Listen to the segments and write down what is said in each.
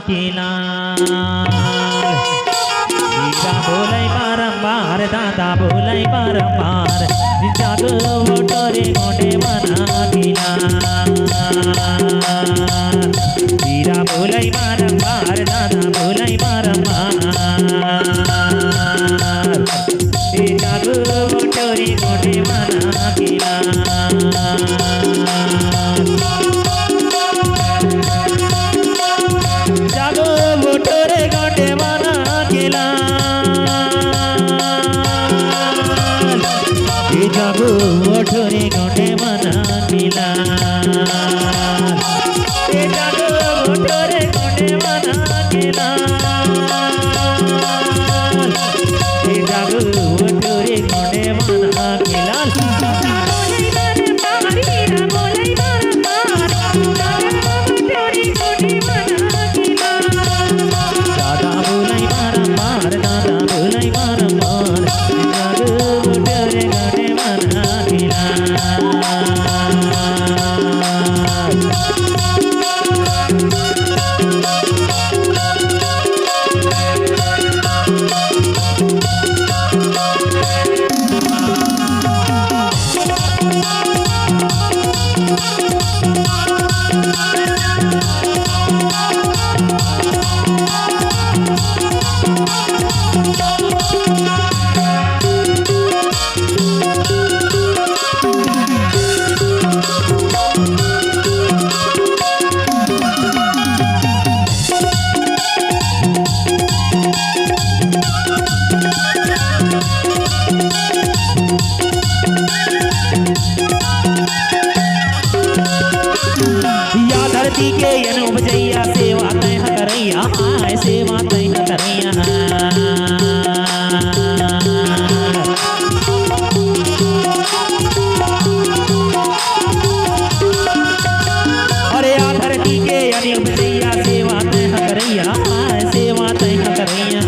किला हीरा बोले बारंबार दादा बोले बारंबार जागो मोटरे गोटे मना किला हीरा बोले बारंबार दादा बोले बारंबार जागो मोटरे गोटे मना किला जागो मोटरे गोटे मना किला जागो मोटरे गोटे मना किला जागो मोटरे गोटे मना किला जागो मोटरे गोटे मना किला दादा बोलाई बारंबार दादा बोलाई बारंबार जागो मोटरे गोटे मना किला धरती के उपजैया सेवा तय करैया आय सेवा तय करैया अरे आ धरती के उपजैया सेवा तय करैया आय सेवा तय करैया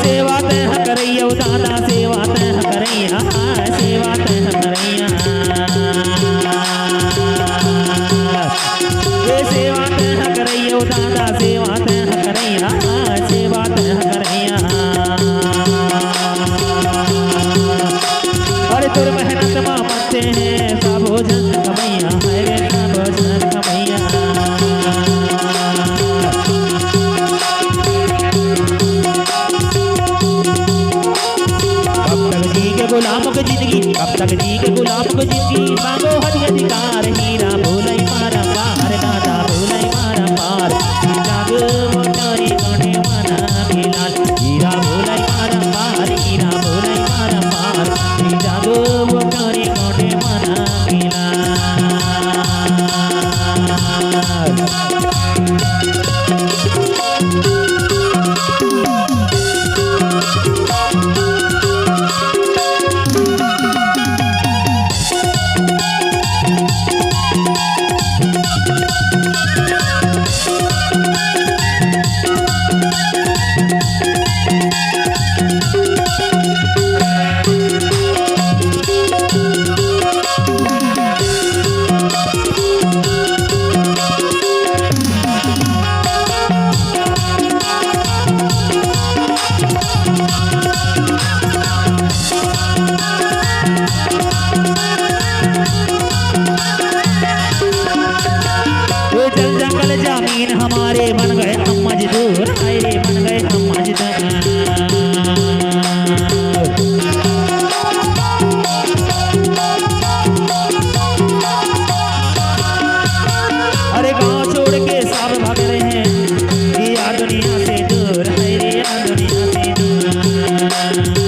सेवा तय करैया दादा सेवा तय करैया सेवा तय करैया सेवा तय करैया दादा सेवा तय करैया सेवा तय करैया अरे तुर मेहनत मां मते हैं सब भोजन कमैया है बेटा भोजन कमैया गुलाम को जिंदगी कब तक जी के गुलाम को जिंदगी मांगो हद अधिकार हीरा बोले बारंबार दादा बोले बारंबार जागो मोटरे गोटे मना किला हीरा बोले बारंबार हीरा बोले बारंबार जागो मोटरे गोटे मना किला जमीन हमारे बन गए हम मजदूर हाय रे बन गए हम मजदूर अरे गांव छोड़ के सब भाग रहे हैं ये आ दुनिया से दूर हाय रे आ दुनिया से दूर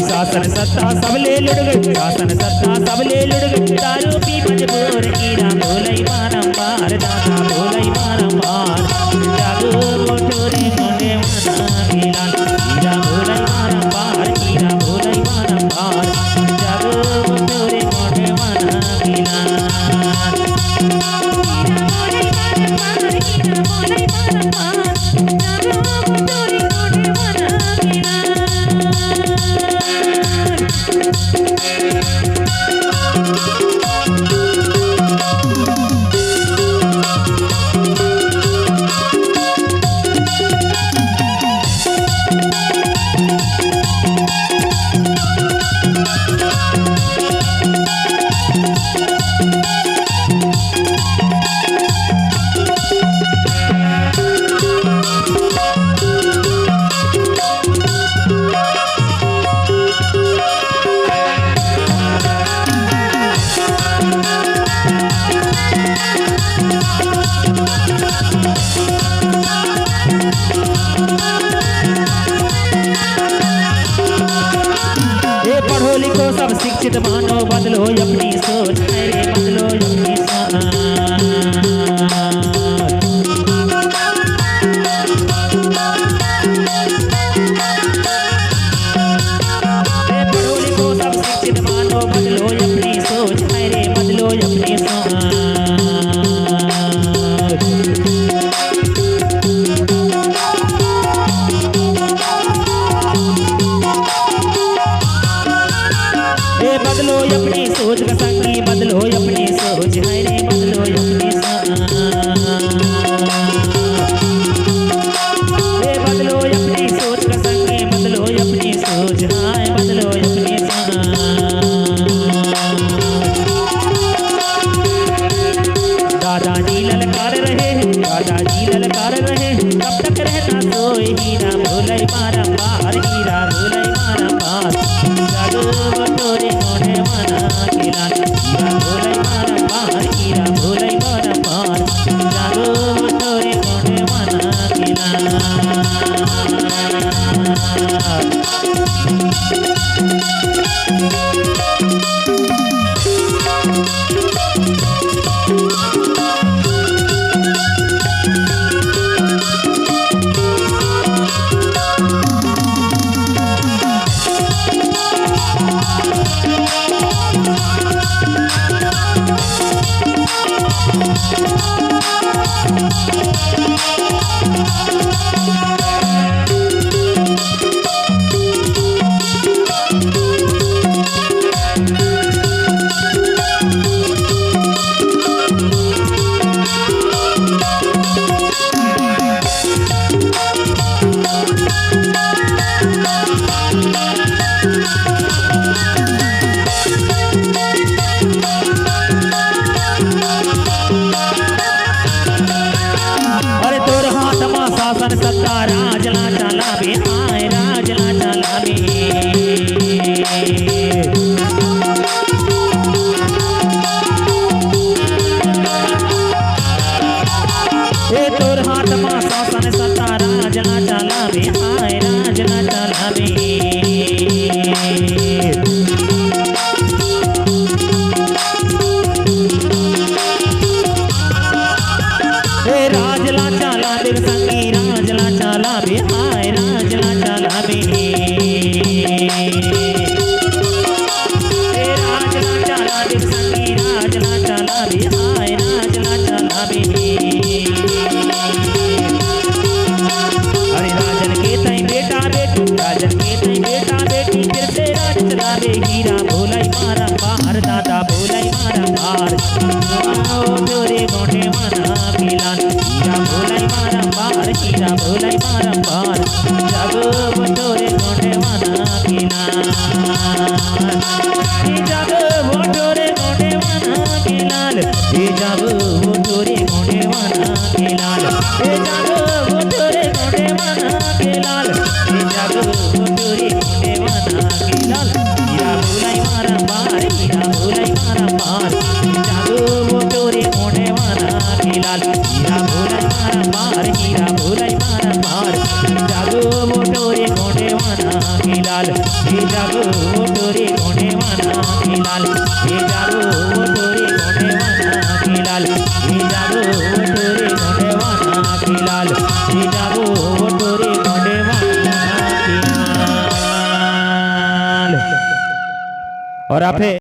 शासन सत्ता सब ले लुट गए शासन सत्ता सब ले लुट गए दारू पी मजबूर हीरा बोले बारंबार दादा बोले बारंबार जागो मोटरे गोटे मना किला हीरा बोले बारंबार हीरा बोले बारंबार जागो मोटरे गोटे मना किला हीरा बोले बारंबार हीरा बोले बारंबार जागो मोटरे गोटे मना किला शिक्षित मानो बदलो अपनी सोच, अरे बदलो अपनी सोच। पढ़ो लिखो सब शिक्षित मानो बदलो अपनी सोच, अरे बदलो अपनी सोच। बदलो अपनी सोच का संगी, बदलो अपनी सोच, है रे बदलो अपनी सोच। बदलो अपनी सोच का संगी, बदलो अपनी सोच, हाय बदलो अपनी सोच। दादाजी ललकार रहे, दादाजी ललकार रहे, कब तक रहना सोए हीरा भोले मारा पार, हीरा भोले मारा पार। जागो बटोरे कोने माना के लाल, हीरा भोले मारा पार, हीरा भोले मारा पार। जागो बटोरे कोने माना के लाल। शासन सत्ता राजला चला बे, आए राजला चला बे। तोर हाथ में शासन सत्ता राजला चला बे, आए राजला चला बे। राजला चला बे संगी, राजला चला बे, आए राजला चला बे। राजला चला बे संगी, राजला चला बे, आए राजला चला बे। अरे राजन के तई बेटा बेटी, राजन के तई बेटा बेटी, फिर से राज चला बे। हीरा भोले मारा पार, दादा भोले मारा पार। जोरे मोटे माना के लाल, हीरा भोले मारा पार, हीरा भोले मारा पार। जागो बटोरे मोटे माना के लाल, जागो बटोरे मोटे माना के लाल, जागो बटोरे मोटे माना के लाल, जागो बटोरे मोटे माना के लाल, जागो बटोरे मोटे माना के लाल। हीरा भोले मारा पार, हीरा भोले मारा पार। जागो बटोरे मोटे माना के लाल, हीरा भोले मारा पार, हीरा भोले मारा पार। जागो बटोरे मोटे माना के लाल, जागो बटोरे मोटे माना के लाल, जागो बटोरे मोटे माना के लाल, जागो बटोरे मोटे माना के लाल, जागो बटोरे मोटे माना के लाल। और आप